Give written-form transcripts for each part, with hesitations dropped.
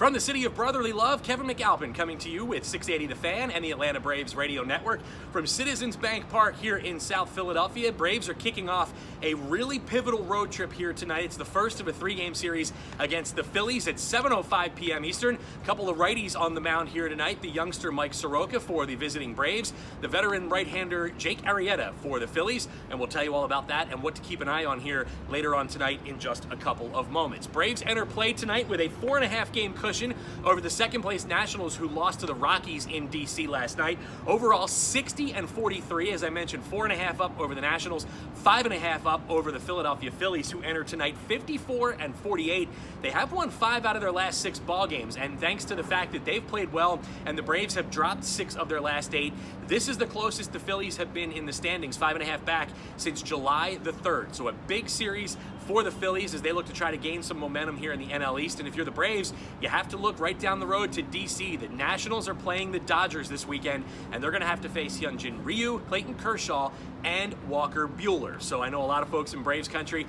From the city of brotherly love, Kevin McAlpin coming to you with 680 The Fan and the Atlanta Braves Radio Network from Citizens Bank Park here in South Philadelphia. Braves are kicking off a really pivotal road trip here tonight. It's the first of a three-game series against the Phillies at 7:05 p.m. Eastern. A couple of righties on the mound here tonight. The youngster Mike Soroka for the visiting Braves, the veteran right-hander Jake Arrieta for the Phillies, and we'll tell you all about that and what to keep an eye on here later on tonight in just a couple of moments. Braves enter play tonight with a 4.5 game cushion over the second-place Nationals, who lost to the Rockies in D.C. last night. Overall, 60-43. As I mentioned, 4.5 up over the Nationals, 5.5 up over the Philadelphia Phillies, who enter tonight 54-48. They have won 5 out of their last 6 ball games, and thanks to the fact that they've played well and the Braves have dropped 6 of their last 8, this is the closest the Phillies have been in the standings, 5.5 back, since July the 3rd. So a big series for the Phillies as they look to try to gain some momentum here in the NL East. And if you're the Braves, you have to look right down the road to D.C. The Nationals are playing the Dodgers this weekend, and they're going to have to face Hyunjin Ryu, Clayton Kershaw, and Walker Buehler. So I know a lot of folks in Braves country,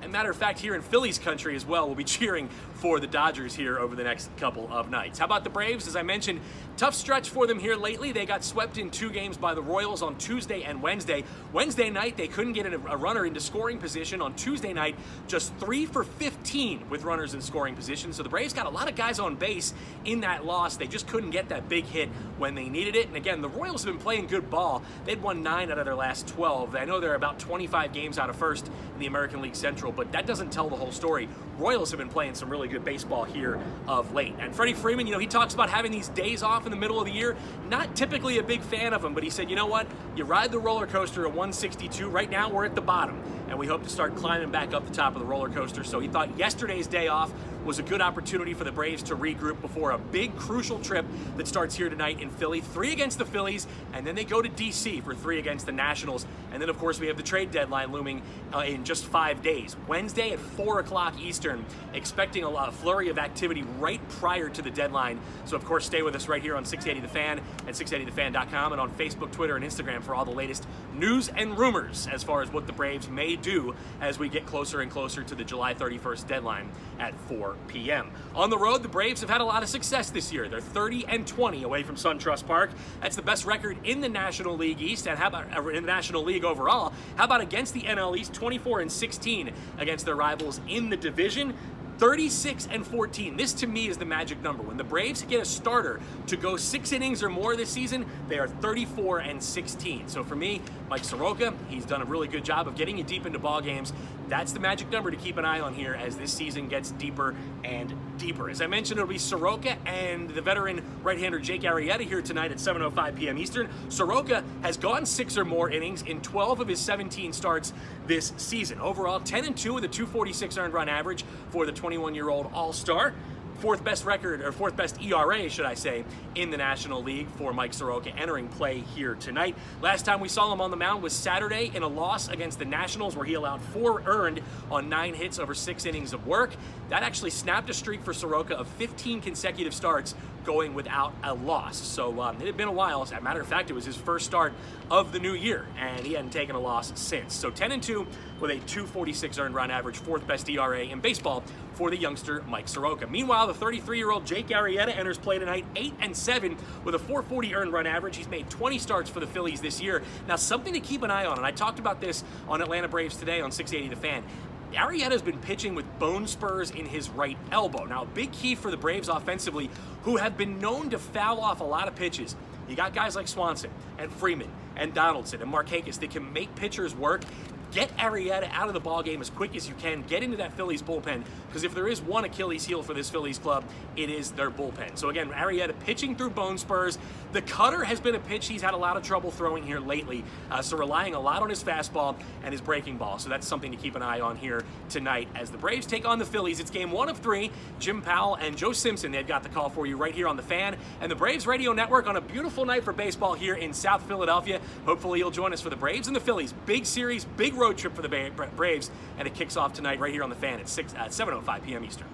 and matter of fact, here in Phillies country as well, will be cheering for the Dodgers here over the next couple of nights. How about the Braves? As I mentioned, tough stretch for them here lately. They got swept in 2 games by the Royals on Tuesday and Wednesday. Wednesday night, they couldn't get a runner into scoring position. On Tuesday night, just 3 for 15 with runners in scoring position. So the Braves got a lot of guys on base in that loss. They just couldn't get that big hit when they needed it. And again, the Royals have been playing good ball. They'd won 9 out of their last 12. I know they're about 25 games out of first in the American League Central, but that doesn't tell the whole story. Royals have been playing some really good baseball here of late. And Freddie Freeman, he talks about having these days off in the middle of the year. Not typically a big fan of them, but he said, you know what? You ride the roller coaster at 162. Right now, we're at the bottom, and we hope to start climbing back up the top of the roller coaster. So he thought yesterday's day off was a good opportunity for the Braves to regroup before a big, crucial trip that starts here tonight in Philly. 3 against the Phillies, and then they go to D.C. for 3 against the Nationals. And then, of course, we have the trade deadline looming in just 5 days. Wednesday at 4 o'clock Eastern, expecting a flurry of activity right prior to the deadline. So, of course, stay with us right here on 680 The Fan and 680thefan.com and on Facebook, Twitter, and Instagram for all the latest news and rumors as far as what the Braves may do as we get closer and closer to the July 31st deadline at 4 p.m. On the road, the Braves have had a lot of success this year. They're 30-20 away from SunTrust Park. That's the best record in the National League East, and how about in the National League overall? How about against the NL East? 24-16 against their rivals in the division. 36-14. This, to me, is the magic number. When the Braves get a starter to go 6 innings or more this season, they are 34-16. So for me, Mike Soroka, he's done a really good job of getting you deep into ball games. That's the magic number to keep an eye on here as this season gets deeper and deeper. As I mentioned, it'll be Soroka and the veteran right-hander Jake Arrieta here tonight at 7:05 p.m. Eastern. Soroka has gone 6 or more innings in 12 of his 17 starts this season. Overall, 10-2 with a 246 earned run average for the 21-year-old All-Star. 4th best record, or 4th best ERA, should I say, in the National League for Mike Soroka entering play here tonight. Last time we saw him on the mound was Saturday in a loss against the Nationals, where he allowed 4 earned on 9 hits over 6 innings of work. That actually snapped a streak for Soroka of 15 consecutive starts going without a loss. So it had been a while. As a matter of fact, it was his first start of the new year, and he hadn't taken a loss since. So 10-2 with a 246 earned run average, 4th best ERA in baseball for the youngster Mike Soroka. Meanwhile, the 33-year-old Jake Arrieta enters play tonight 8-7 with a 440 earned run average. He's made 20 starts for the Phillies this year. Now, something to keep an eye on, and I talked about this on Atlanta Braves Today on 680 The Fan. Arrieta's been pitching with bone spurs in his right elbow. Now, a big key for the Braves offensively, who have been known to foul off a lot of pitches. You got guys like Swanson and Freeman and Donaldson and Markakis that can make pitchers work. Get Arrieta out of the ballgame as quick as you can. Get into that Phillies bullpen, because if there is one Achilles heel for this Phillies club, it is their bullpen. So again, Arrieta pitching through bone spurs. The cutter has been a pitch he's had a lot of trouble throwing here lately, so relying a lot on his fastball and his breaking ball. So that's something to keep an eye on here tonight as the Braves take on the Phillies. It's game 1 of 3. Jim Powell and Joe Simpson, they've got the call for you right here on The Fan and the Braves Radio Network on a beautiful night for baseball here in South Philadelphia. Hopefully you'll join us for the Braves and the Phillies. Big series, big road trip for the Braves, and it kicks off tonight right here on The Fan at 7:05 p.m. Eastern.